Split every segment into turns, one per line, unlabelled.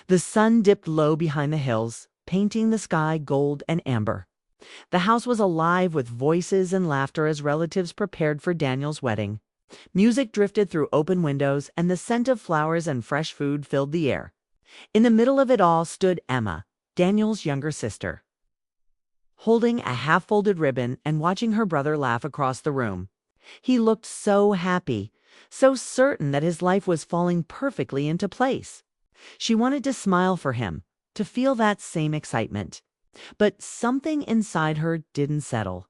The sun dipped low behind the hills, painting the sky gold and amber. The house was alive with voices and laughter as relatives prepared for Daniel's wedding. Music drifted through open windows, and the scent of flowers and fresh food filled the air. In the middle of it all stood Emma, Daniel's younger sister, holding a half-folded ribbon and watching her brother laugh across the room. He looked so happy, so certain that his life was falling perfectly into place. She wanted to smile for him, to feel that same excitement. But something inside her didn't settle.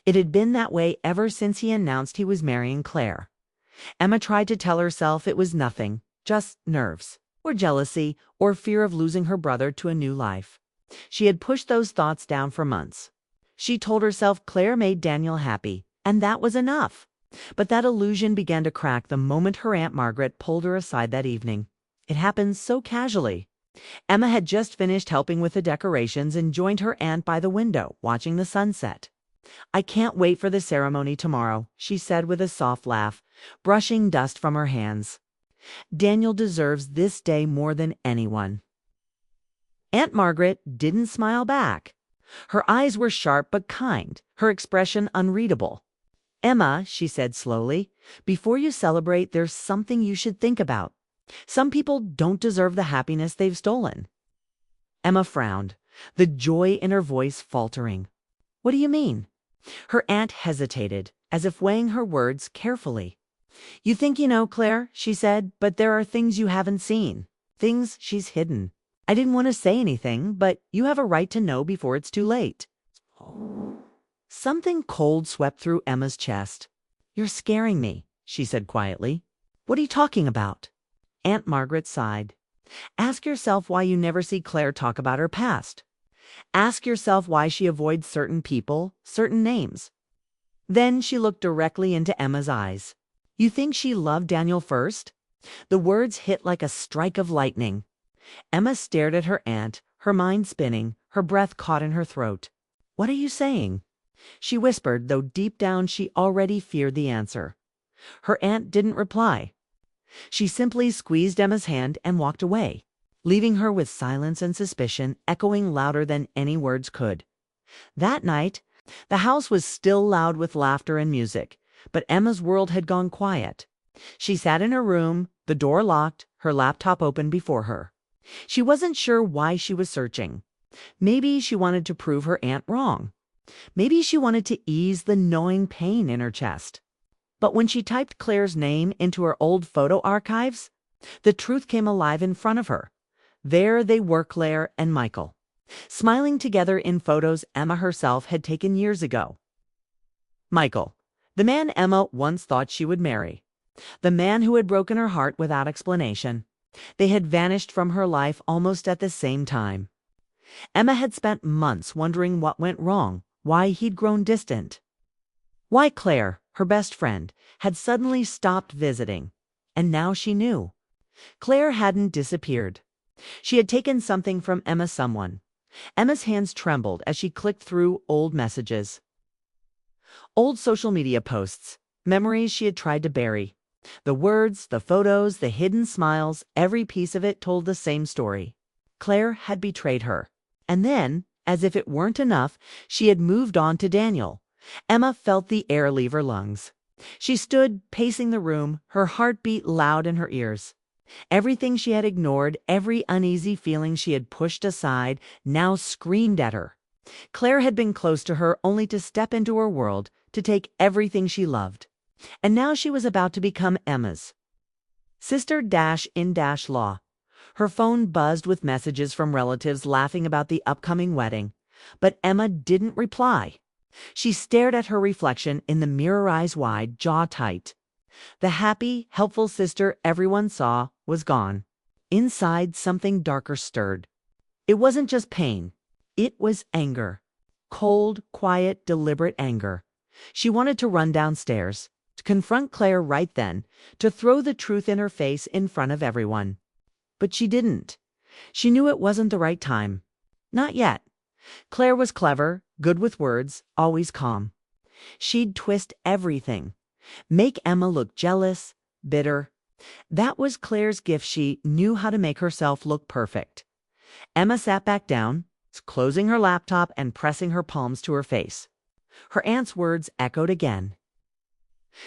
It had been that way ever since he announced he was marrying Claire. Emma tried to tell herself it was nothing, just nerves, or jealousy, or fear of losing her brother to a new life. She had pushed those thoughts down for months. She told herself Claire made Daniel happy, and that was enough. But that illusion began to crack the moment her Aunt Margaret pulled her aside that evening. It happened so casually. Emma had just finished helping with the decorations and joined her aunt by the window, watching the sunset. "I can't wait for the ceremony tomorrow," she said with a soft laugh, brushing dust from her hands. "Daniel deserves this day more than anyone." Aunt Margaret didn't smile back. Her eyes were sharp but kind, her expression unreadable. "Emma," she said slowly, "before you celebrate, there's something you should think about. Some people don't deserve the happiness they've stolen." Emma frowned, the joy in her voice faltering. "What do you mean?" Her aunt hesitated, as if weighing her words carefully. "You think you know Claire," she said, "but there are things you haven't seen, things she's hidden. I didn't want to say anything, but you have a right to know before it's too late." Something cold swept through Emma's chest. "You're scaring me," she said quietly. "What are you talking about?" Aunt Margaret sighed. "Ask yourself why you never see Claire talk about her past. Ask yourself why she avoids certain people, certain names." Then she looked directly into Emma's eyes. "You think she loved Daniel first?" The words hit like a strike of lightning. Emma stared at her aunt, her mind spinning, her breath caught in her throat. "What are you saying?" she whispered, though deep down she already feared the answer. Her aunt didn't reply. She simply squeezed Emma's hand and walked away, leaving her with silence and suspicion echoing louder than any words could. That night, the house was still loud with laughter and music, but Emma's world had gone quiet. She sat in her room, the door locked, her laptop open before her. She wasn't sure why she was searching. Maybe she wanted to prove her aunt wrong. Maybe she wanted to ease the gnawing pain in her chest. But when she typed Claire's name into her old photo archives, the truth came alive in front of her. There they were, Claire and Michael, smiling together in photos Emma herself had taken years ago. Michael, the man Emma once thought she would marry. The man who had broken her heart without explanation. They had vanished from her life almost at the same time. Emma had spent months wondering what went wrong, why he'd grown distant. Why Claire, her best friend, had suddenly stopped visiting. And now she knew. Claire hadn't disappeared. She had taken something from Emma someone. Emma's hands trembled as she clicked through old messages. Old social media posts, memories she had tried to bury. The words, the photos, the hidden smiles, every piece of it told the same story. Claire had betrayed her. And then, as if it weren't enough, she had moved on to Daniel. Emma felt the air leave her lungs. She stood pacing the room, her heartbeat loud in her ears. Everything she had ignored, every uneasy feeling she had pushed aside, now screamed at her. Claire had been close to her only to step into her world, to take everything she loved. And now she was about to become Emma's. Sister-in-law. Her phone buzzed with messages from relatives laughing about the upcoming wedding. But Emma didn't reply. She stared at her reflection in the mirror, eyes wide, jaw tight. The happy, helpful sister everyone saw was gone. Inside, something darker stirred. It wasn't just pain. It was anger. Cold, quiet, deliberate anger. She wanted to run downstairs, to confront Claire right then, to throw the truth in her face in front of everyone. But she didn't. She knew it wasn't the right time. Not yet. Claire was clever, good with words, always calm. She'd twist everything. Make Emma look jealous, bitter, That was Claire's gift. She knew how to make herself look perfect. Emma sat back down, closing her laptop and pressing her palms to her face. Her aunt's words echoed again.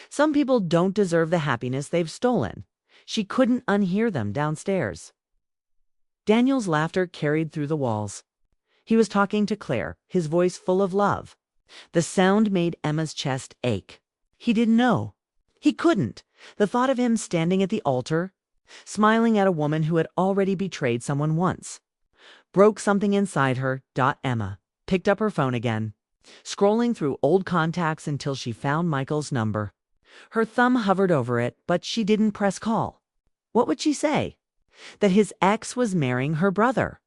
Some people don't deserve the happiness they've stolen. She couldn't unhear them downstairs. Daniel's laughter carried through the walls. He was talking to Claire, his voice full of love. The sound made Emma's chest ache. He didn't know. He couldn't. The thought of him standing at the altar, smiling at a woman who had already betrayed someone once, broke something inside her. Emma picked up her phone again, scrolling through old contacts until she found Michael's number. Her thumb hovered over it, but she didn't press call. What would she say? That his ex was marrying her brother.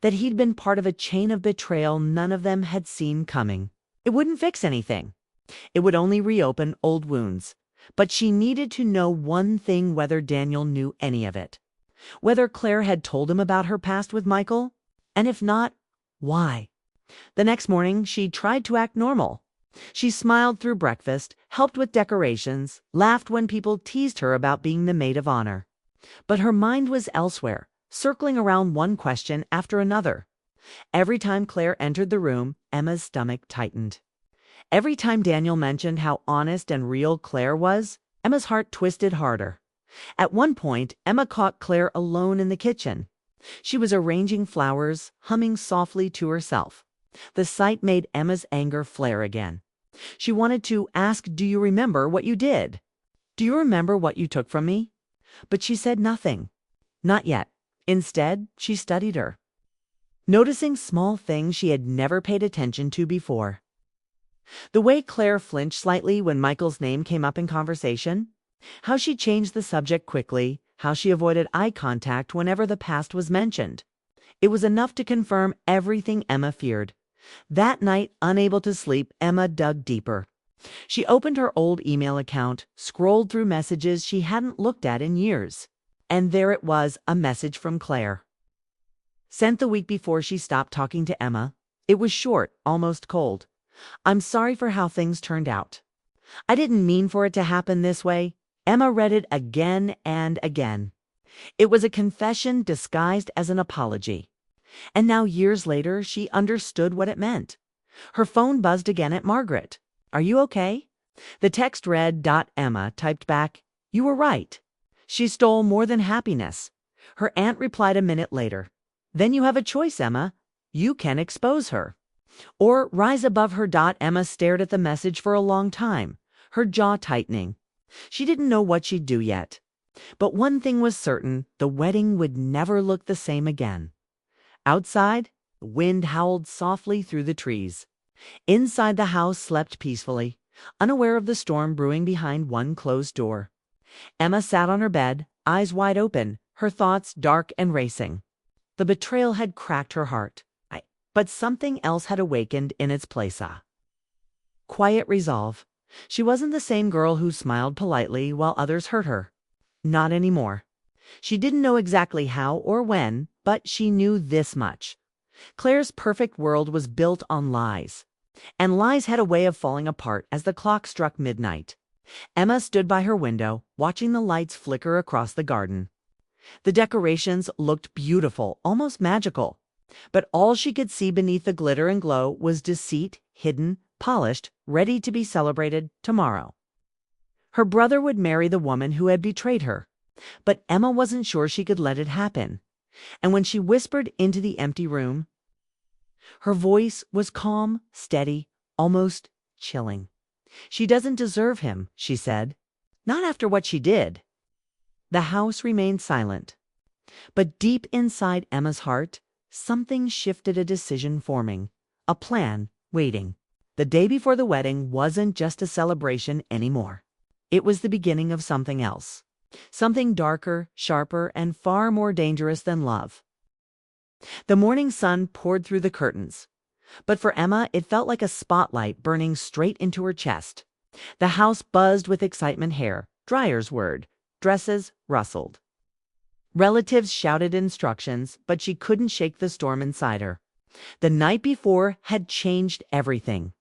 That he'd been part of a chain of betrayal none of them had seen coming. It wouldn't fix anything. It would only reopen old wounds. But she needed to know one thing: whether Daniel knew any of it. Whether Claire had told him about her past with Michael. And if not, why? The next morning, she tried to act normal. She smiled through breakfast, helped with decorations, laughed when people teased her about being the maid of honor. But her mind was elsewhere, circling around one question after another. Every time Claire entered the room, Emma's stomach tightened. Every time Daniel mentioned how honest and real Claire was, Emma's heart twisted harder. At one point, Emma caught Claire alone in the kitchen. She was arranging flowers, humming softly to herself. The sight made Emma's anger flare again. She wanted to ask, "Do you remember what you did? Do you remember what you took from me?" But she said nothing. Not yet. Instead, she studied her, noticing small things she had never paid attention to before. The way Claire flinched slightly when Michael's name came up in conversation, how she changed the subject quickly, how she avoided eye contact whenever the past was mentioned. It was enough to confirm everything Emma feared. That night, unable to sleep, Emma dug deeper. She opened her old email account, scrolled through messages she hadn't looked at in years. And there it was, a message from Claire. Sent the week before she stopped talking to Emma. It was short, almost cold. "I'm sorry for how things turned out. I didn't mean for it to happen this way." Emma read it again and again. It was a confession disguised as an apology. And now, years later, she understood what it meant. Her phone buzzed again at Margaret. "Are you okay?" The text read. Emma typed back, "You were right. She stole more than happiness." Her aunt replied a minute later. "Then you have a choice, Emma. You can expose her or rise above her." Emma stared at the message for a long time, her jaw tightening. She didn't know what she'd do yet. But one thing was certain: the wedding would never look the same again. Outside, the wind howled softly through the trees. Inside, the house slept peacefully, unaware of the storm brewing behind one closed door. Emma sat on her bed, eyes wide open, her thoughts dark and racing. The betrayal had cracked her heart, but something else had awakened in its place. Quiet resolve. She wasn't the same girl who smiled politely while others hurt her. Not anymore. She didn't know exactly how or when, but she knew this much: Claire's perfect world was built on lies. And lies had a way of falling apart as the clock struck midnight. Emma stood by her window, watching the lights flicker across the garden. The decorations looked beautiful, almost magical. But all she could see beneath the glitter and glow was deceit, hidden, polished, ready to be celebrated tomorrow. Her brother would marry the woman who had betrayed her. But Emma wasn't sure she could let it happen. And when she whispered into the empty room, her voice was calm, steady, almost chilling. "She doesn't deserve him," she said. "Not after what she did." The house remained silent. But deep inside Emma's heart, something shifted, a decision forming, a plan waiting. The day before the wedding wasn't just a celebration anymore. It was the beginning of something else. Something darker, sharper, and far more dangerous than love. The morning sun poured through the curtains. But for Emma, it felt like a spotlight burning straight into her chest. The house buzzed with excitement. Hair dryers whirred, dresses rustled. Relatives shouted instructions, but she couldn't shake the storm inside her. The night before had changed everything.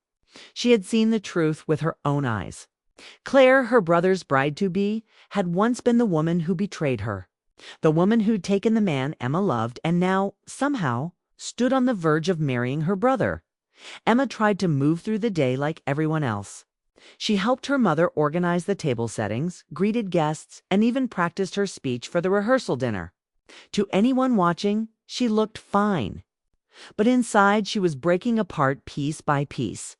She had seen the truth with her own eyes. Claire, her brother's bride-to-be, had once been the woman who betrayed her. The woman who'd taken the man Emma loved and now, somehow, stood on the verge of marrying her brother. Emma tried to move through the day like everyone else. She helped her mother organize the table settings, greeted guests, and even practiced her speech for the rehearsal dinner. To anyone watching, she looked fine. But inside, she was breaking apart piece by piece.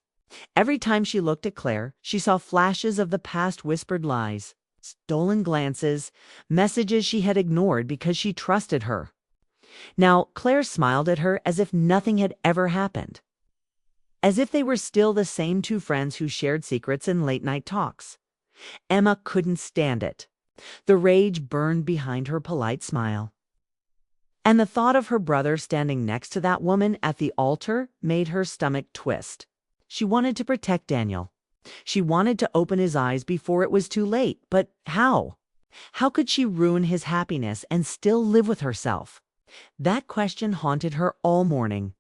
Every time she looked at Claire, she saw flashes of the past whispered lies, stolen glances, messages she had ignored because she trusted her. Now, Claire smiled at her as if nothing had ever happened. As if they were still the same two friends who shared secrets in late-night talks. Emma couldn't stand it. The rage burned behind her polite smile. And the thought of her brother standing next to that woman at the altar made her stomach twist. She wanted to protect Daniel. She wanted to open his eyes before it was too late, but how? How could she ruin his happiness and still live with herself? That question haunted her all morning.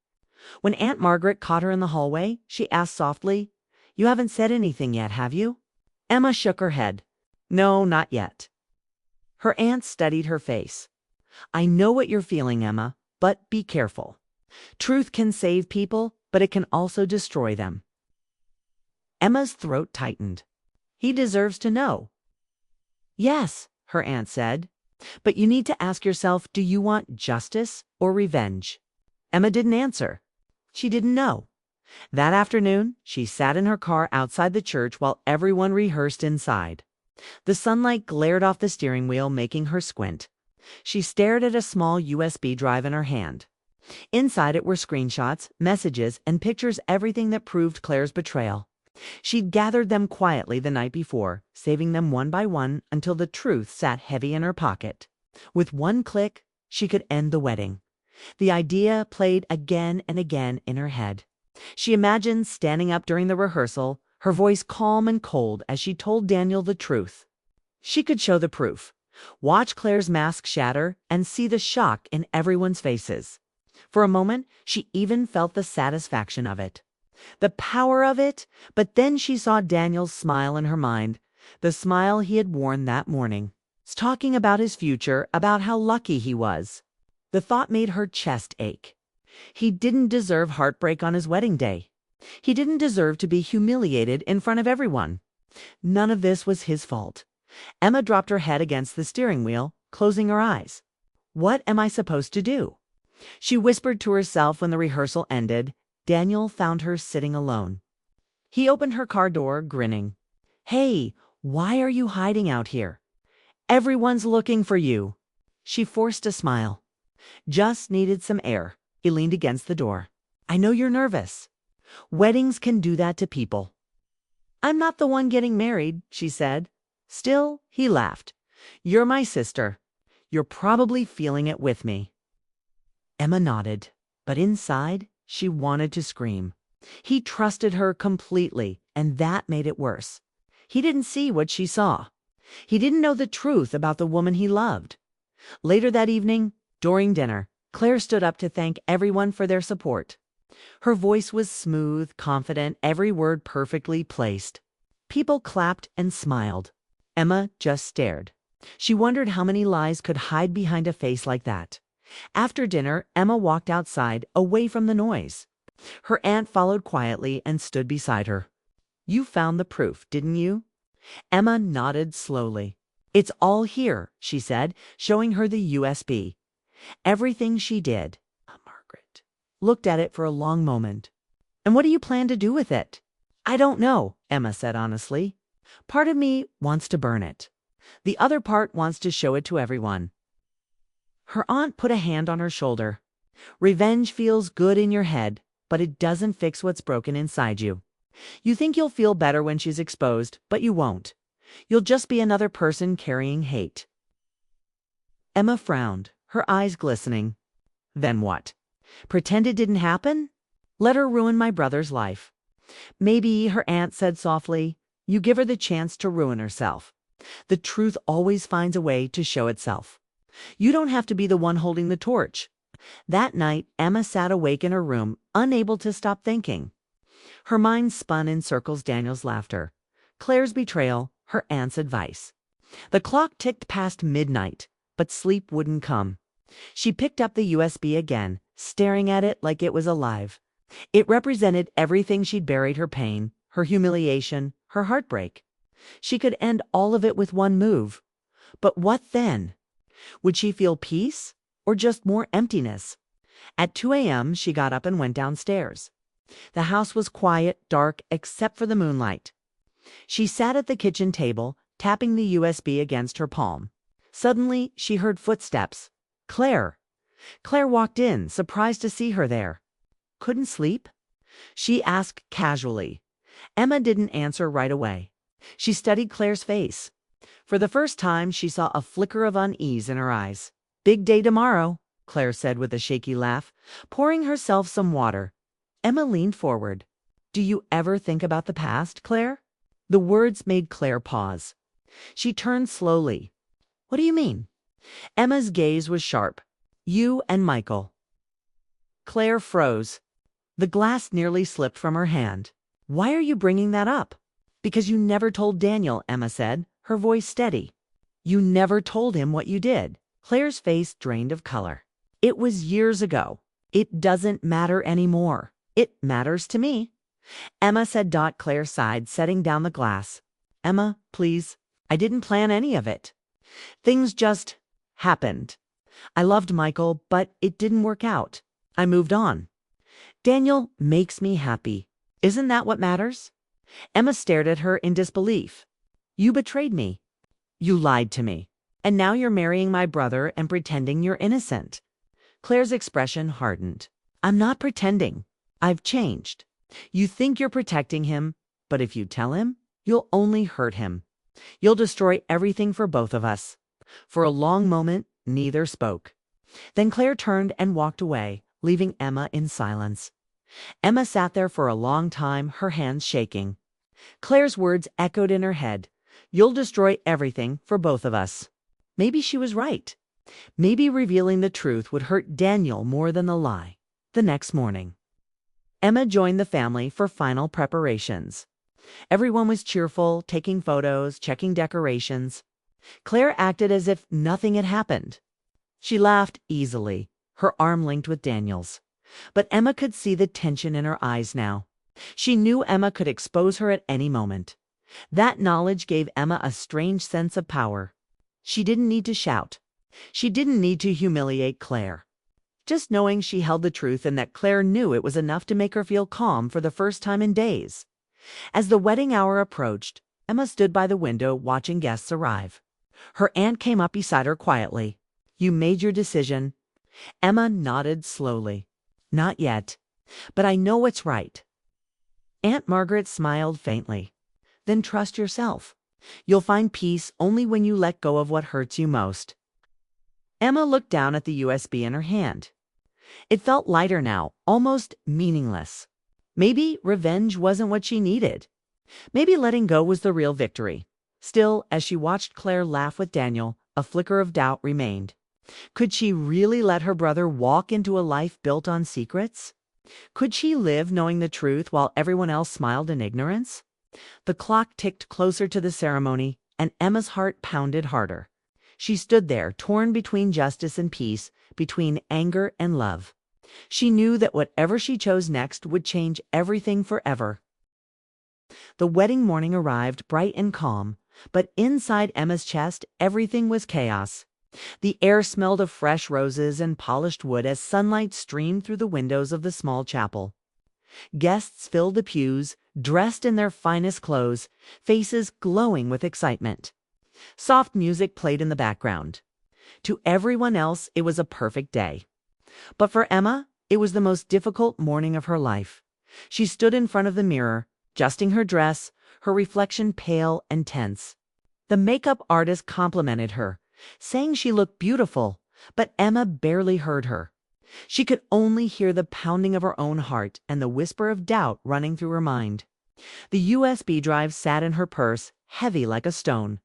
When Aunt Margaret caught her in the hallway, she asked softly, "You haven't said anything yet, have you?" Emma shook her head. "No, not yet." Her aunt studied her face. "I know what you're feeling, Emma, but be careful. Truth can save people, but it can also destroy them." Emma's throat tightened. "He deserves to know." "Yes," her aunt said, "but you need to ask yourself, do you want justice or revenge?" Emma didn't answer. She didn't know. That afternoon, she sat in her car outside the church while everyone rehearsed inside. The sunlight glared off the steering wheel, making her squint. She stared at a small USB drive in her hand. Inside it were screenshots, messages, and pictures, everything that proved Claire's betrayal. She'd gathered them quietly the night before, saving them one by one until the truth sat heavy in her pocket. With one click, she could end the wedding. The idea played again and again in her head. She imagined standing up during the rehearsal, her voice calm and cold as she told Daniel the truth. She could show the proof, watch Claire's mask shatter, and see the shock in everyone's faces. For a moment, she even felt the satisfaction of it. The power of it, but then she saw Daniel's smile in her mind, the smile he had worn that morning, talking about his future, about how lucky he was. The thought made her chest ache. He didn't deserve heartbreak on his wedding day. He didn't deserve to be humiliated in front of everyone. None of this was his fault. Emma dropped her head against the steering wheel, closing her eyes. What am I supposed to do? She whispered to herself when the rehearsal ended. Daniel found her sitting alone. He opened her car door, grinning. "Hey, why are you hiding out here? Everyone's looking for you." She forced a smile. "Just needed some air." He leaned against the door. "I know you're nervous. Weddings can do that to people." "I'm not the one getting married," she said. Still, he laughed. "You're my sister. You're probably feeling it with me." Emma nodded, but inside, she wanted to scream. He trusted her completely, and that made it worse. He didn't see what she saw. He didn't know the truth about the woman he loved. Later that evening, during dinner, Claire stood up to thank everyone for their support. Her voice was smooth, confident, every word perfectly placed. People clapped and smiled. Emma just stared. She wondered how many lies could hide behind a face like that. After dinner, Emma walked outside, away from the noise. Her aunt followed quietly and stood beside her. "You found the proof, didn't you?" Emma nodded slowly. "It's all here," she said, showing her the USB. Everything she did. Margaret looked at it for a long moment. "And what do you plan to do with it?" "I don't know," Emma said honestly. "Part of me wants to burn it. The other part wants to show it to everyone." Her aunt put a hand on her shoulder. "Revenge feels good in your head, but it doesn't fix what's broken inside you. You think you'll feel better when she's exposed, but you won't. You'll just be another person carrying hate." Emma frowned, her eyes glistening. "Then what? Pretend it didn't happen? Let her ruin my brother's life." "Maybe," her aunt said softly, "you give her the chance to ruin herself. The truth always finds a way to show itself. You don't have to be the one holding the torch." That night, Emma sat awake in her room, unable to stop thinking. Her mind spun in circles Daniel's laughter, Claire's betrayal, her aunt's advice. The clock ticked past midnight, but sleep wouldn't come. She picked up the USB again, staring at it like it was alive. It represented everything she'd buried: her pain, her humiliation, her heartbreak. She could end all of it with one move. But what then? Would she feel peace or just more emptiness? At 2 a.m., she got up and went downstairs. The house was quiet, dark, except for the moonlight. She sat at the kitchen table, tapping the USB against her palm. Suddenly, she heard footsteps. Claire. Claire walked in, surprised to see her there. Couldn't sleep? She asked casually. Emma didn't answer right away. She studied Claire's face. For the first time, she saw a flicker of unease in her eyes. Big day tomorrow, Claire said with a shaky laugh, pouring herself some water. Emma leaned forward. Do you ever think about the past, Claire? The words made Claire pause. She turned slowly. What do you mean? Emma's gaze was sharp. You and Michael. Claire froze. The glass nearly slipped from her hand. Why are you bringing that up? Because you never told Daniel, Emma said, her voice steady. You never told him what you did. Claire's face drained of color. It was years ago. It doesn't matter anymore. It matters to me. Emma said. Claire sighed, setting down the glass. Emma, please. I didn't plan any of it. Things just happened. I loved Michael, but it didn't work out. I moved on. Daniel makes me happy. Isn't that what matters? Emma stared at her in disbelief. You betrayed me. You lied to me. And now you're marrying my brother and pretending you're innocent. Claire's expression hardened. I'm not pretending. I've changed. You think you're protecting him, but if you tell him, you'll only hurt him. You'll destroy everything for both of us. For a long moment, neither spoke. Then Claire turned and walked away, leaving Emma in silence. Emma sat there for a long time, her hands shaking. Claire's words echoed in her head. You'll destroy everything for both of us. Maybe she was right. Maybe revealing the truth would hurt Daniel more than the lie. The next morning, Emma joined the family for final preparations. Everyone was cheerful, taking photos, checking decorations. Claire acted as if nothing had happened. She laughed easily, her arm linked with Daniel's. But Emma could see the tension in her eyes now. She knew Emma could expose her at any moment. That knowledge gave Emma a strange sense of power. She didn't need to shout. She didn't need to humiliate Claire. Just knowing she held the truth and that Claire knew it was enough to make her feel calm for the first time in days. As the wedding hour approached, Emma stood by the window watching guests arrive. Her aunt came up beside her quietly. You made your decision? Emma nodded slowly. Not yet, but I know what's right. Aunt Margaret smiled faintly. Then trust yourself. You'll find peace only when you let go of what hurts you most. Emma looked down at the USB in her hand. It felt lighter now, almost meaningless. Maybe revenge wasn't what she needed. Maybe letting go was the real victory. Still, as she watched Claire laugh with Daniel, a flicker of doubt remained. Could she really let her brother walk into a life built on secrets? Could she live knowing the truth while everyone else smiled in ignorance? The clock ticked closer to the ceremony, and Emma's heart pounded harder. She stood there, torn between justice and peace, between anger and love. She knew that whatever she chose next would change everything forever. The wedding morning arrived bright and calm, but inside Emma's chest, everything was chaos. The air smelled of fresh roses and polished wood as sunlight streamed through the windows of the small chapel. Guests filled the pews, dressed in their finest clothes, faces glowing with excitement. Soft music played in the background. To everyone else, it was a perfect day. But for Emma, it was the most difficult morning of her life. She stood in front of the mirror, adjusting her dress, her reflection pale and tense. The makeup artist complimented her, saying she looked beautiful, but Emma barely heard her. She could only hear the pounding of her own heart and the whisper of doubt running through her mind. The USB drive sat in her purse, heavy like a stone.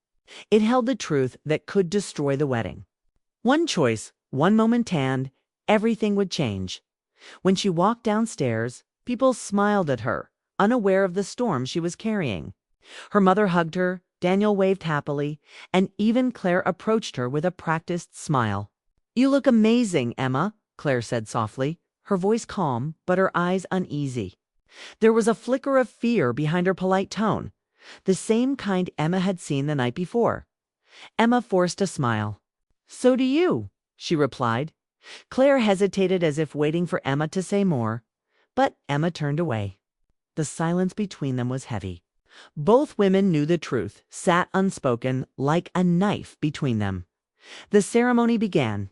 It held the truth that could destroy the wedding. One choice, one moment, and everything would change. When she walked downstairs, people smiled at her, unaware of the storm she was carrying. Her mother hugged her, Daniel waved happily, and even Claire approached her with a practiced smile. "You look amazing, Emma," Claire said softly, her voice calm but her eyes uneasy. There was a flicker of fear behind her polite tone, the same kind Emma had seen the night before. Emma forced a smile. "So do you," she replied. Claire hesitated as if waiting for Emma to say more, but Emma turned away. The silence between them was heavy. Both women knew the truth, sat unspoken, like a knife between them. The ceremony began.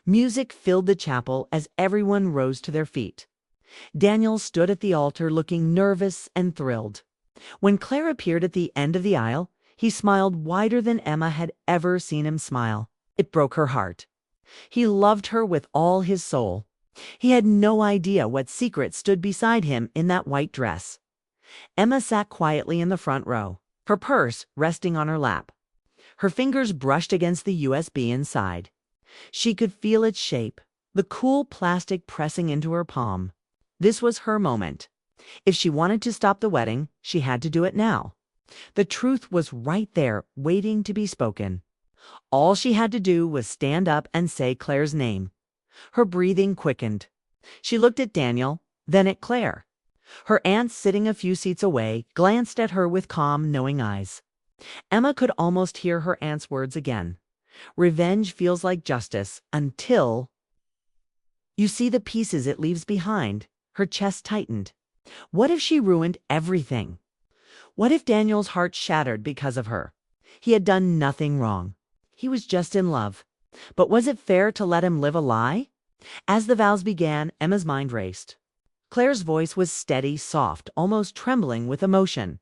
Music filled the chapel as everyone rose to their feet. Daniel stood at the altar looking nervous and thrilled. When Claire appeared at the end of the aisle, he smiled wider than Emma had ever seen him smile. It broke her heart. He loved her with all his soul. He had no idea what secret stood beside him in that white dress. Emma sat quietly in the front row, her purse resting on her lap. Her fingers brushed against the USB inside. She could feel its shape, the cool plastic pressing into her palm. This was her moment. If she wanted to stop the wedding, she had to do it now. The truth was right there, waiting to be spoken. All she had to do was stand up and say Claire's name. Her breathing quickened. She looked at Daniel, then at Claire. Her aunt, sitting a few seats away, glanced at her with calm, knowing eyes. Emma could almost hear her aunt's words again. Revenge feels like justice until you see the pieces it leaves behind. Her chest tightened. What if she ruined everything? What if Daniel's heart shattered because of her? He had done nothing wrong. He was just in love. But was it fair to let him live a lie? As the vows began, Emma's mind raced. Claire's voice was steady, soft, almost trembling with emotion.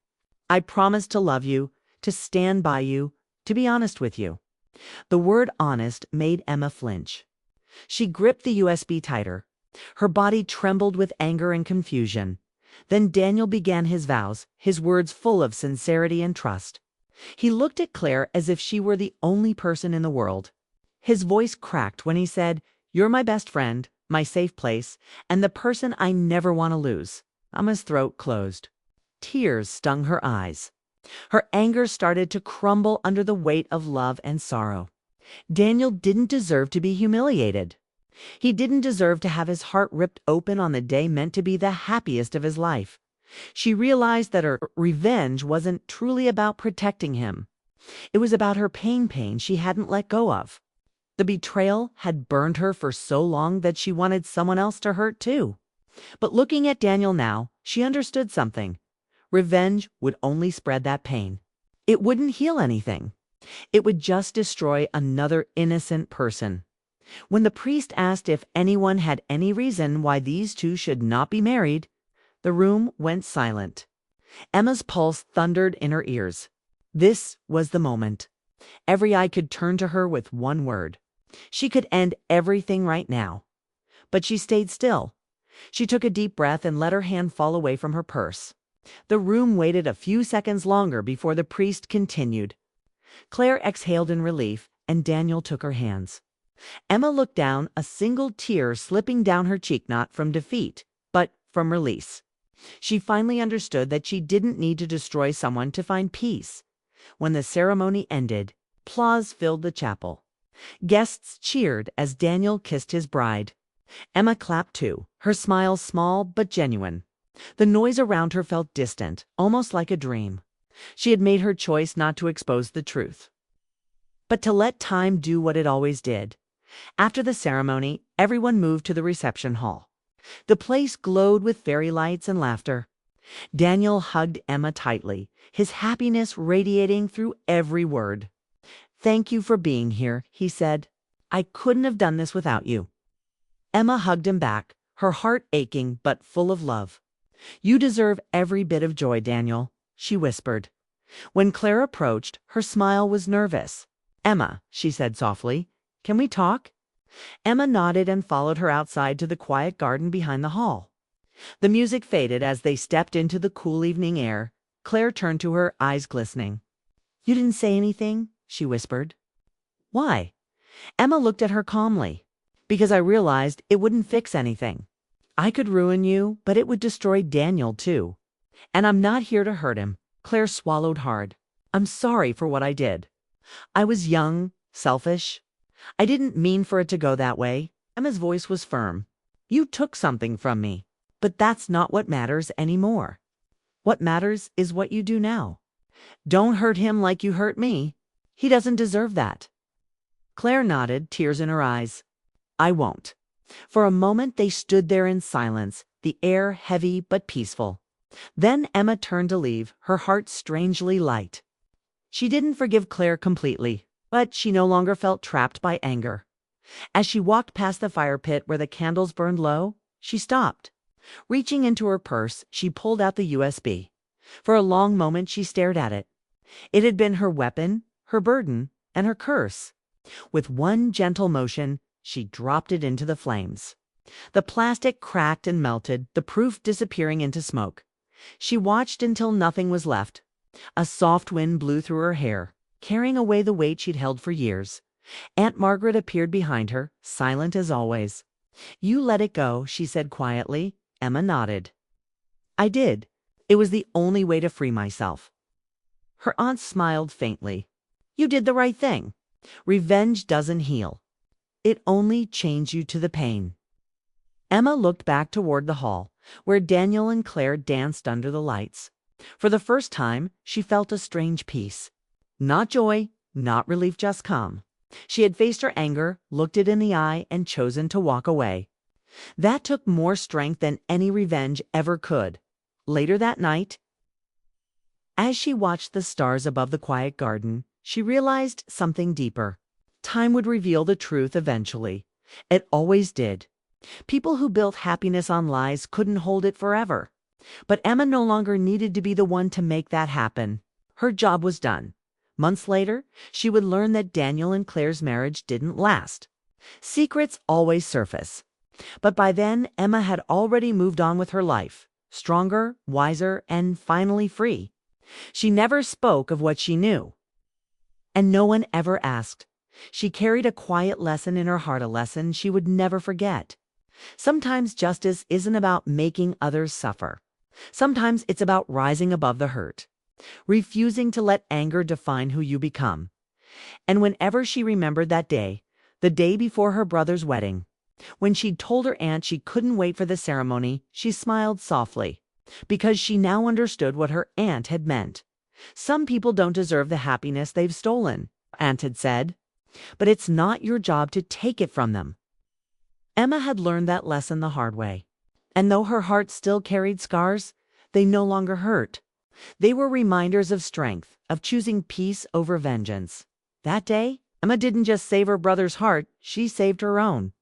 "I promise to love you, to stand by you, to be honest with you." The word honest made Emma flinch. She gripped the USB tighter. Her body trembled with anger and confusion. Then Daniel began his vows, his words full of sincerity and trust. He looked at Claire as if she were the only person in the world. His voice cracked when he said, "You're my best friend, my safe place, and the person I never want to lose." Emma's throat closed. Tears stung her eyes. Her anger started to crumble under the weight of love and sorrow. Daniel didn't deserve to be humiliated. He didn't deserve to have his heart ripped open on the day meant to be the happiest of his life. She realized that her revenge wasn't truly about protecting him. It was about her pain she hadn't let go of. The betrayal had burned her for so long that she wanted someone else to hurt too. But looking at Daniel now, she understood something. Revenge would only spread that pain. It wouldn't heal anything. It would just destroy another innocent person. When the priest asked if anyone had any reason why these two should not be married, the room went silent. Emma's pulse thundered in her ears. This was the moment. Every eye could turn to her with one word. She could end everything right now. But she stayed still. She took a deep breath and let her hand fall away from her purse. The room waited a few seconds longer before the priest continued. Claire exhaled in relief, and Daniel took her hands. Emma looked down, a single tear slipping down her cheek, not from defeat, but from release. She finally understood that she didn't need to destroy someone to find peace. When the ceremony ended, applause filled the chapel. Guests cheered as Daniel kissed his bride. Emma clapped too, her smile small but genuine. The noise around her felt distant, almost like a dream. She had made her choice not to expose the truth, but to let time do what it always did. After the ceremony, everyone moved to the reception hall. The place glowed with fairy lights and laughter. Daniel hugged Emma tightly, his happiness radiating through every word. "Thank you for being here," he said. "I couldn't have done this without you." Emma hugged him back, her heart aching but full of love. "You deserve every bit of joy, Daniel," she whispered. When Claire approached, her smile was nervous. "Emma," she said softly, "can we talk?" Emma nodded and followed her outside to the quiet garden behind the hall. The music faded as they stepped into the cool evening air. Claire turned to her, eyes glistening. "You didn't say anything?" she whispered. "Why?" Emma looked at her calmly. "Because I realized it wouldn't fix anything. I could ruin you, but it would destroy Daniel too. And I'm not here to hurt him." Claire swallowed hard. I'm sorry for what I did. I was young, selfish. I didn't mean for it to go that way. Emma's voice was firm. You took something from me, but that's not what matters anymore. What matters is what you do now. Don't hurt him like you hurt me. He doesn't deserve that. Claire nodded, tears in her eyes. I won't. For a moment they stood there in silence, the air heavy but peaceful. Then Emma turned to leave, her heart strangely light. She didn't forgive Claire completely, but she no longer felt trapped by anger. As she walked past the fire pit where the candles burned low, she stopped. Reaching into her purse, she pulled out the USB. For a long moment she stared at it. It had been her weapon, her burden, and her curse. With one gentle motion, she dropped it into the flames. The plastic cracked and melted, the proof disappearing into smoke. She watched until nothing was left. A soft wind blew through her hair, carrying away the weight she'd held for years. Aunt Margaret appeared behind her, silent as always. You let it go, she said quietly. Emma nodded. I did. It was the only way to free myself. Her aunt smiled faintly. You did the right thing. Revenge doesn't heal. It only chains you to the pain. Emma looked back toward the hall, where Daniel and Claire danced under the lights. For the first time, she felt a strange peace. Not joy, not relief, just calm. She had faced her anger, looked it in the eye, and chosen to walk away. That took more strength than any revenge ever could. Later that night, as she watched the stars above the quiet garden, she realized something deeper. Time would reveal the truth eventually. It always did. People who built happiness on lies couldn't hold it forever. But Emma no longer needed to be the one to make that happen. Her job was done. Months later, she would learn that Daniel and Claire's marriage didn't last. Secrets always surface. But by then, Emma had already moved on with her life, stronger, wiser, and finally free. She never spoke of what she knew. And no one ever asked. She carried a quiet lesson in her heart, a lesson she would never forget. Sometimes justice isn't about making others suffer. Sometimes it's about rising above the hurt, refusing to let anger define who you become. And whenever she remembered that day, the day before her brother's wedding, when she'd told her aunt she couldn't wait for the ceremony, she smiled softly, because she now understood what her aunt had meant. Some people don't deserve the happiness they've stolen, Aunt had said, but it's not your job to take it from them. Emma had learned that lesson the hard way. And though her heart still carried scars, they no longer hurt. They were reminders of strength, of choosing peace over vengeance. That day, Emma didn't just save her brother's heart, she saved her own.